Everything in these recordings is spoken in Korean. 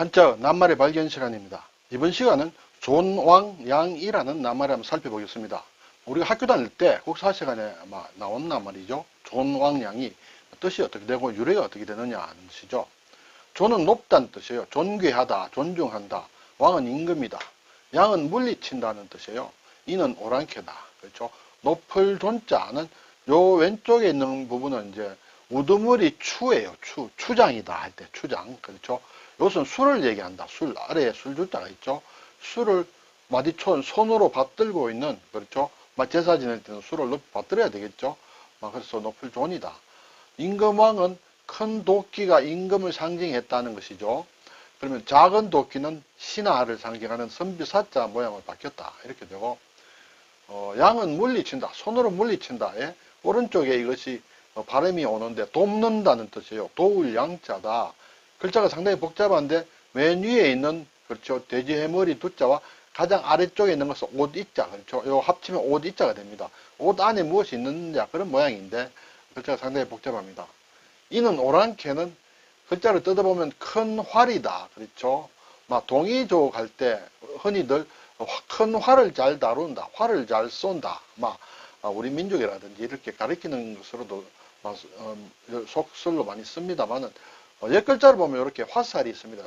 한자 낱말의 발견 시간입니다. 이번 시간은 존왕양이라는 낱말을 한번 살펴보겠습니다. 우리가 학교 다닐 때 국사 시간에 아마 나온 낱말이죠. 존왕양이 뜻이 어떻게 되고 유래가 어떻게 되느냐 하는 것이죠. 존은 높다는 뜻이에요. 존귀하다, 존중한다. 왕은 임금이다. 양은 물리친다는 뜻이에요. 이는 오랑캐다. 그렇죠. 높을 존자는 요 왼쪽에 있는 부분은 이제 우두머리 추예요. 추장이다 할 때 추장. 그렇죠. 이것은 술을 얘기한다. 술, 아래에 술주자가 있죠. 술을 마디촌 손으로 받들고 있는, 그렇죠. 제사 지낼 때는 술을 높이 받들어야 되겠죠. 그래서 높을 존이다. 임금왕은 큰 도끼가 임금을 상징했다는 것이죠. 그러면 작은 도끼는 신하를 상징하는 선비사자 모양을 바뀌었다. 이렇게 되고, 양은 물리친다. 손으로 물리친다. 예? 오른쪽에 이것이 발음이 오는데 돕는다는 뜻이에요. 도울 양자다. 글자가 상당히 복잡한데 맨 위에 있는, 그렇죠, 돼지 해머리 두자와 가장 아래쪽에 있는 것은 옷 이자, 그렇죠. 요 합치면 옷 이자가 됩니다. 옷 안에 무엇이 있느냐 그런 모양인데 글자가 상당히 복잡합니다. 이는 오랑캐는 글자를 뜯어보면 큰 활이다, 그렇죠. 동이족 할 때 흔히들 큰 활을 잘 다룬다, 활을 잘 쏜다, 우리 민족이라든지 이렇게 가리키는 것으로도 속설로 많이 씁니다만은 옛 글자를 보면 이렇게 화살이 있습니다.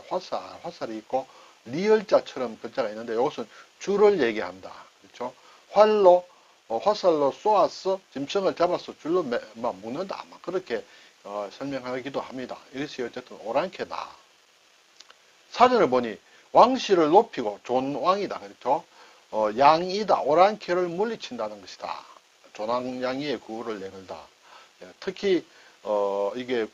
화살이 있고 리을자처럼 글자가 있는데 이것은 줄을 얘기한다. 그렇죠? 화살로 쏘아서 짐승을 잡아서 줄로 묶는다. 그렇게 설명하기도 합니다. 이것이 어쨌든 오랑캐다. 사전을 보니 왕실을 높이고 존왕이다. 그렇죠? 양이다. 오랑캐를 물리친다는 것이다. 존왕양이의 구호를 내걸다. 특히 이게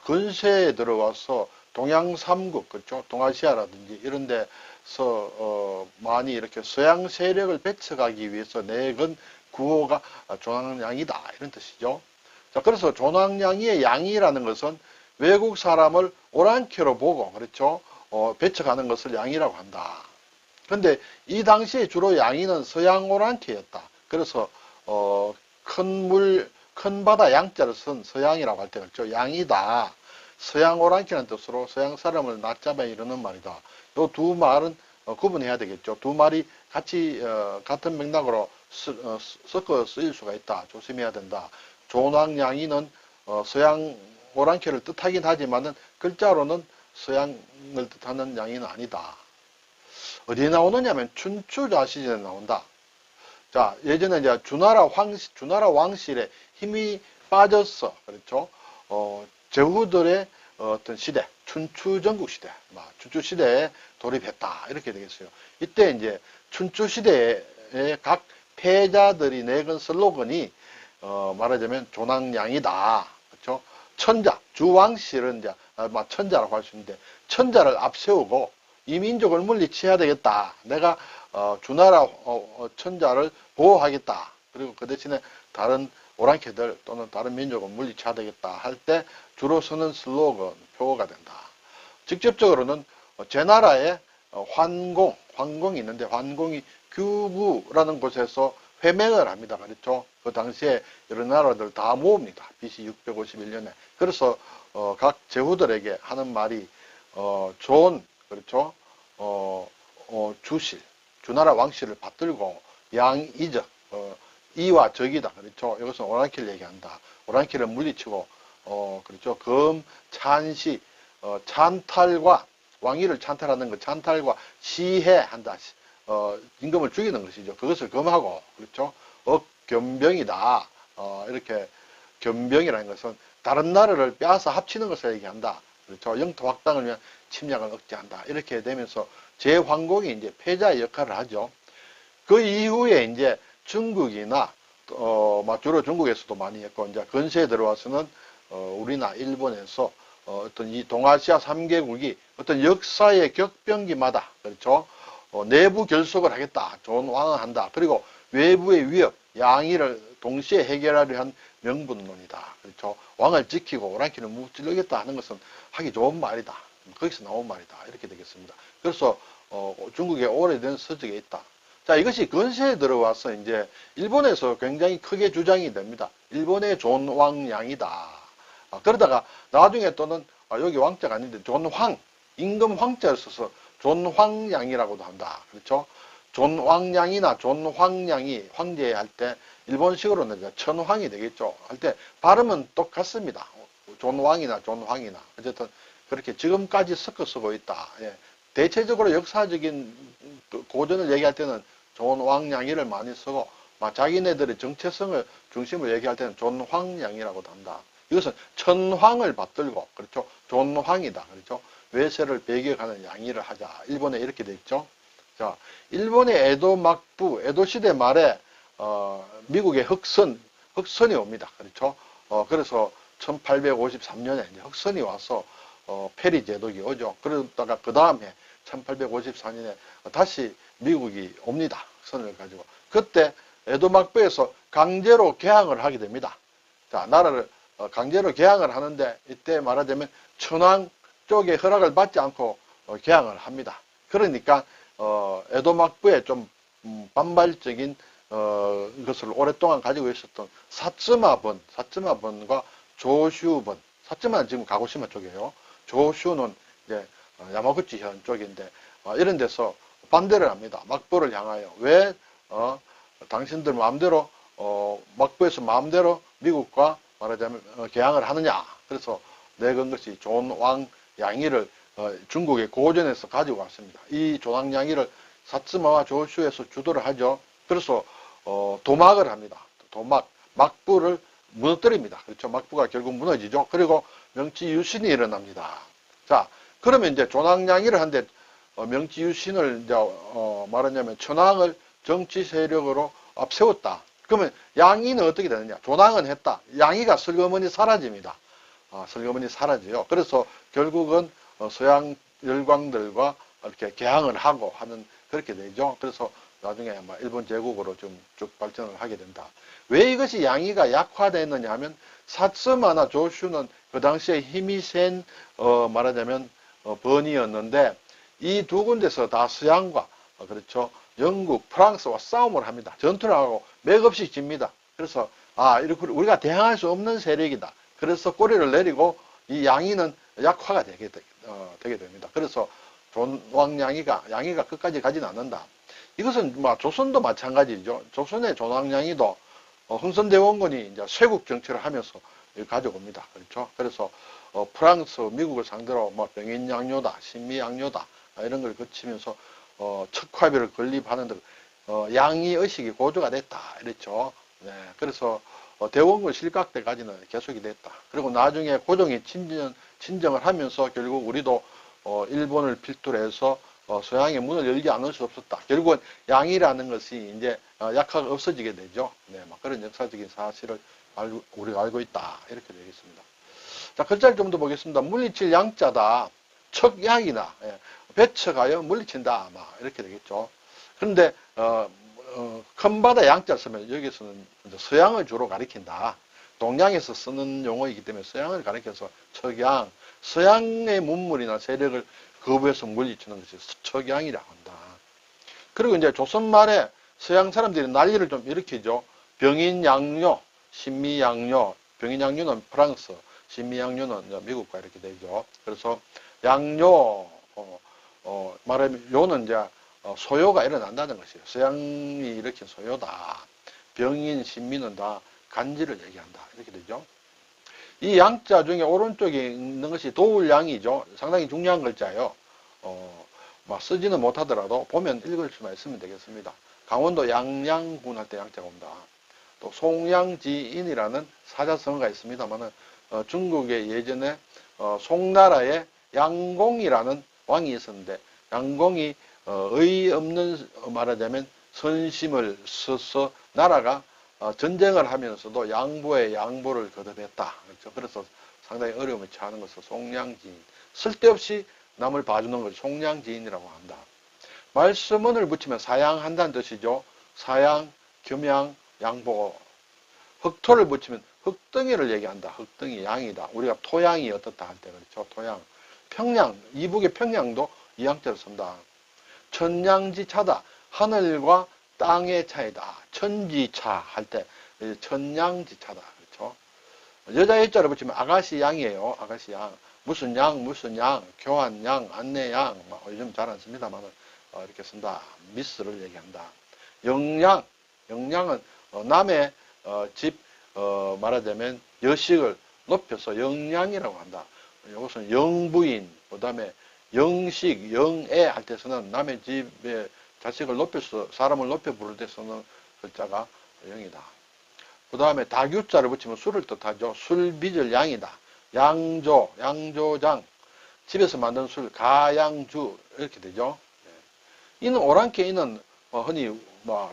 근세에 들어와서 동양 삼국, 그렇죠? 동아시아라든지 이런 데서 많이 이렇게 서양 세력을 배척하기 위해서 내건 구호가 존왕양이다 이런 뜻이죠. 자, 그래서 존왕양이의 양이라는 것은 외국 사람을 오랑캐로 보고, 그렇죠? 배척하는 것을 양이라고 한다. 그런데 이 당시에 주로 양이는 서양 오랑캐였다. 그래서 큰 바다 양자를 쓴 서양이라고 할 때, 그렇죠. 양이다. 서양 오랑캐라는 뜻으로 서양 사람을 낮잡아 이르는 말이다. 요 두 말은 구분해야 되겠죠. 두 말이 같이 같은 맥락으로 섞어 쓰일 수가 있다. 조심해야 된다. 존왕양이는 서양 오랑캐를 뜻하긴 하지만은 글자로는 서양을 뜻하는 양이는 아니다. 어디에 나오느냐면 춘추자 시절에 나온다. 자, 예전에 이제 주나라 왕실에 힘이 빠졌어. 그렇죠? 제후들의 어떤 시대, 춘추전국 시대, 춘추 시대에 돌입했다. 이렇게 되겠어요. 이때 이제 춘추 시대의 각 패자들이 내건 슬로건이, 말하자면 존왕양이다. 그렇죠? 천자, 주왕실은 이제, 천자라고 할 수 있는데, 천자를 앞세우고 이 민족을 물리쳐야 되겠다. 내가 주나라 천자를 보호하겠다. 그리고 그 대신에 다른 오랑캐들 또는 다른 민족을 물리쳐야 되겠다 할 때 주로 쓰는 슬로건, 표어가 된다. 직접적으로는 제 나라에 환공이 있는데 환공이 규부라는 곳에서 회맹을 합니다. 그렇죠? 그 당시에 여러 나라들 다 모읍니다. BC 651년에. 그래서 각 제후들에게 하는 말이 그렇죠? 주실, 주나라 왕실을 받들고 양이적, 이와 적이다. 그렇죠? 이것은 오랑캐를 얘기한다. 오랑캐를 물리치고, 그렇죠? 찬시, 찬탈과, 왕위를 찬탈하는 것, 찬탈과 시해한다. 임금을 죽이는 것이죠. 그것을 금하고, 그렇죠? 견병이다. 이렇게 견병이라는 것은 다른 나라를 빼앗아 합치는 것을 얘기한다. 그렇죠? 영토 확장을 위한 침략을 억제한다. 이렇게 되면서 제황공이 이제 패자의 역할을 하죠. 그 이후에 이제 중국이나 주로 중국에서도 많이 했고 이제 근세에 들어와서는 우리나 일본에서 어떤 이 동아시아 3개국이 어떤 역사의 격변기마다, 그렇죠? 내부 결속을 하겠다. 존왕을 한다. 그리고 외부의 위협, 양의를 동시에 해결하려 한 명분론이다. 그렇죠? 왕을 지키고 오랑캐를 무찌르겠다 하는 것은 하기 좋은 말이다. 거기서 나온 말이다. 이렇게 되겠습니다. 그래서 중국의 오래된 서적에 있다. 자, 이것이 근세에 들어와서 이제 일본에서 굉장히 크게 주장이 됩니다. 일본의 존왕양이다. 그러다가 나중에 또는 여기 왕자가 아닌데 존황, 임금 황자를 써서 존황양이라고도 한다. 그렇죠? 존왕양이나 존황양이 황제 할 때 일본식으로는 이제 천황이 되겠죠. 할 때 발음은 똑같습니다. 존왕이나 존황이나 어쨌든 그렇게 지금까지 섞어 쓰고 있다. 예. 대체적으로 역사적인 고전을 얘기할 때는 존왕양이를 많이 쓰고 자기네들의 정체성을 중심으로 얘기할 때는 존황양이라고도 한다. 이것은 천황을 받들고 그렇죠. 존황이다. 그렇죠. 외세를 배격하는 양의를 하자. 일본에 이렇게 돼 있죠. 자, 일본의 에도 막부, 에도 시대 말에 미국의 흑선이 옵니다. 그렇죠. 그래서 1853년에 이제 흑선이 와서 페리 제독이 오죠. 그러다가 그 다음에 1854년에 다시 미국이 옵니다. 흑선을 가지고. 그때 에도 막부에서 강제로 개항을 하게 됩니다. 자, 나라를 강제로 개항을 하는데 이때 말하자면 천황 쪽의 허락을 받지 않고 개항을 합니다. 그러니까 에도 막부에 좀 반발적인 것을 오랫동안 가지고 있었던 사츠마번과 조슈번, 사츠마는 지금 가고시마 쪽이에요. 조슈는 이제 야마구치 현 쪽인데 이런 데서 반대를 합니다. 막부를 향하여 왜 당신들 마음대로 막부에서 마음대로 미국과 말하자면 개항을 하느냐. 그래서 내건 것이 존왕양이를 중국의 고전에서 가지고 왔습니다. 이 존왕양이를 사츠마와 조슈에서 주도를 하죠. 그래서 도막을 합니다. 막부를 무너뜨립니다. 그렇죠. 막부가 결국 무너지죠. 그리고 명치유신이 일어납니다. 자, 그러면 이제 존왕양이를 한데 명치유신을 이제 말하냐면 천황을 정치 세력으로 앞세웠다. 그러면 양이는 어떻게 되느냐? 존왕은 했다. 양이가 슬그머니 사라집니다. 슬그머니 사라져요. 그래서 결국은 서양 열광들과 이렇게 개항을 하고 하는 그렇게 되죠. 그래서 나중에 일본 제국으로 좀 쭉 발전을 하게 된다. 왜 이것이 양이가 약화됐느냐 하면 사츠마나 조슈는 그 당시에 힘이 센 말하자면 번이었는데 이 두 군데서 다 서양과 그렇죠. 영국, 프랑스와 싸움을 합니다. 전투를 하고 맥없이 집니다. 그래서 이렇게 우리가 대항할 수 없는 세력이다. 그래서 꼬리를 내리고 이 양이는 약화가 되게 됩니다. 그래서 존왕양이가 끝까지 가지는 않는다. 이것은 조선도 마찬가지죠. 조선의 존왕양이도 흥선대원군이 이제 쇄국 정치를 하면서 가져옵니다. 그렇죠. 그래서 프랑스, 미국을 상대로 병인양요다, 신미양요다 이런 걸 거치면서 척화비를 건립하는데 양이 의식이 고조가 됐다 이랬죠. 네, 그래서 대원군 실각 때까지는 계속이 됐다. 그리고 나중에 고종이 친정을 하면서 결국 우리도 일본을 필두로 해서 서양의 문을 열지 않을 수 없었다. 결국은 양이라는 것이 이제 약화가 없어지게 되죠. 네, 그런 역사적인 사실을 우리가 알고 있다. 이렇게 되겠습니다. 자, 글자를 좀 더 보겠습니다. 물리칠 양자다. 척양이나 배척하여 물리친다. 이렇게 되겠죠. 그런데 큰 바다 양자 쓰면 여기서는 서양을 주로 가리킨다. 동양에서 쓰는 용어이기 때문에 서양을 가리켜서 척양, 서양의 문물이나 세력을 거부해서 물리치는 것이 척양이라고 한다. 그리고 이제 조선 말에 서양 사람들이 난리를 좀 일으키죠. 병인양요, 신미양요, 병인양요는 프랑스, 신미양요는 미국과 이렇게 되죠. 그래서 양요, 말하면 요는 이제 소요가 일어난다는 것이에요. 서양이 일으킨 소요다. 병인, 신민은 다 간지를 얘기한다. 이렇게 되죠. 이 양자 중에 오른쪽에 있는 것이 도울양이죠. 상당히 중요한 글자예요. 쓰지는 못하더라도 보면 읽을 수만 있으면 되겠습니다. 강원도 양양군 할 때 양자가 온다. 또 송양지인이라는 사자성어가 있습니다만은 중국의 예전에 송나라에 양공이라는 왕이 있었는데 양공이 의 없는 말하자면 선심을 써서 나라가 전쟁을 하면서도 양보에 양보를 거듭했다. 그렇죠? 그래서 상당히 어려움을 처하는 것을 송량지인. 쓸데없이 남을 봐주는 것을 송량지인이라고 한다. 말씀은을 붙이면 사양한다는 뜻이죠. 사양, 겸양, 양보. 흑토를 붙이면 흑덩이를 얘기한다. 흑덩이, 양이다. 우리가 토양이 어떻다 할 때 그렇죠. 토양. 평양, 이북의 평양도 이 양자를 쓴다. 천양지차다. 하늘과 땅의 차이다. 천지차 할 때 천양지차다. 그렇죠. 여자 일자를 붙이면 아가씨 양이에요. 아가씨 양. 무슨 양, 무슨 양, 교환 양, 안내 양, 요즘 잘 안 씁니다만, 이렇게 쓴다. 미스를 얘기한다. 영양, 영양은, 남의, 집, 말하자면, 여식을 높여서 영양이라고 한다. 이것은 영부인, 그 다음에 영식, 영애 할 때 쓰는 남의 집에 자식을 높여서, 사람을 높여 부를 때 쓰는 글자가 영이다. 그 다음에 다규자를 붙이면 술을 뜻하죠. 술 빚을 양이다. 양조, 양조장, 집에서 만든 술, 가양주, 이렇게 되죠. 이는 오랑캐, 이는 흔히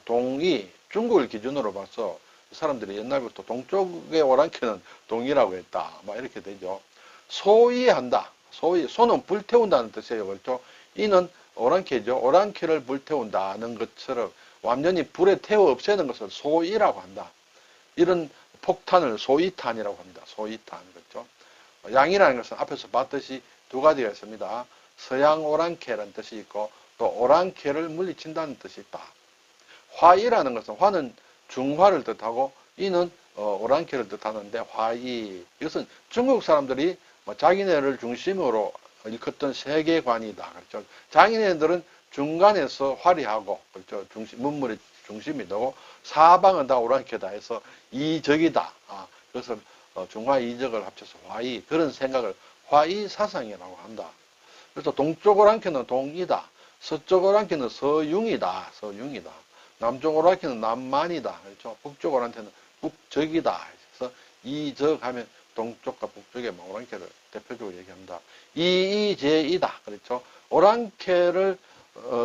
동이, 중국을 기준으로 봐서 사람들이 옛날부터 동쪽의 오랑캐는 동이라고 했다. 이렇게 되죠. 소위한다. 소위, 소는 불태운다는 뜻이에요. 그렇죠? 이는 오랑캐죠. 오랑캐를 불태운다는 것처럼 완전히 불에 태워 없애는 것을 소위라고 한다. 이런 폭탄을 소위탄이라고 합니다. 소위탄. 그렇죠? 양이라는 것은 앞에서 봤듯이 두 가지가 있습니다. 서양 오랑캐라는 뜻이 있고 또 오랑캐를 물리친다는 뜻이 있다. 화이라는 것은 화는 중화를 뜻하고 이는 오랑캐를 뜻하는데 화이 이것은 중국 사람들이 자기네를 중심으로 일컫던 세계관이다. 그렇죠? 자기네들은 중간에서 화려하고 그렇죠? 문물의 중심이 되고 사방은 다 오랑캐다 해서 이적이다. 그래서 중화 이적을 합쳐서 화이 그런 생각을 화이 사상이라고 한다. 그래서 동쪽 오랑캐는 동이다. 서쪽 오랑캐는 서융이다. 서융이다. 남쪽 오랑캐는 남만이다. 그렇죠? 북쪽 오랑캐는 북적이다. 그래서 이적하면 동쪽과 북쪽의 오랑캐를 대표적으로 얘기합니다. 이제이다. 그렇죠? 오랑캐를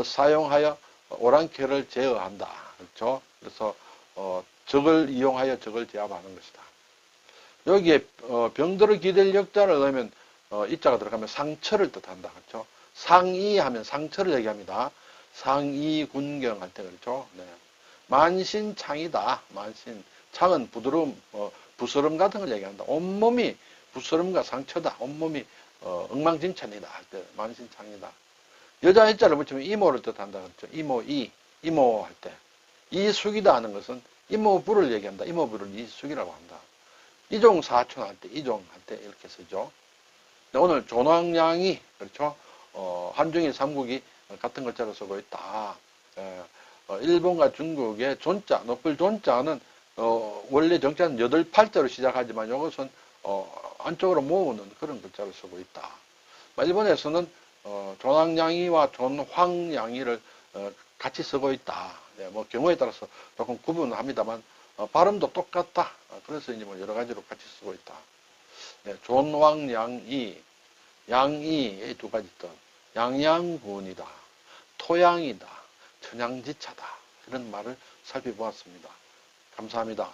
사용하여 오랑캐를 제어한다. 그렇죠? 그래서 적을 이용하여 적을 제압하는 것이다. 여기에 병들을 기댈 역자를 넣으면 이자가 들어가면 상처를 뜻한다. 그렇죠? 상이하면 상처를 얘기합니다. 상이 군경 할 때 그렇죠? 네. 만신창이다. 만신 창은 부드러움, 부스럼 같은 걸 얘기한다. 온몸이 부스럼과 상처다. 온몸이 엉망진창이다 할 때 만신창이다. 여자 일자를 붙이면 이모를 뜻한다. 그렇죠? 이모 할 때. 이숙이다 하는 것은 이모부를 얘기한다. 이모부를 이숙이라고 한다. 이종 사촌 할 때, 이종 할 때 이렇게 쓰죠. 오늘 존왕양이, 그렇죠? 한중일 삼국이 같은 글자로 쓰고 있다. 일본과 중국의 존자, 높을 존자는, 원래 정자는 8, 8자로 시작하지만 이것은, 안쪽으로 모으는 그런 글자를 쓰고 있다. 일본에서는, 존왕양이와 존황양이를 같이 쓰고 있다. 네, 경우에 따라서 조금 구분을 합니다만, 발음도 똑같다. 그래서 이제 여러 가지로 같이 쓰고 있다. 네, 존왕양이, 양이의 두 가지 뜻. 양양군이다. 토양이다. 천양지차다. 이런 말을 살펴보았습니다. 감사합니다.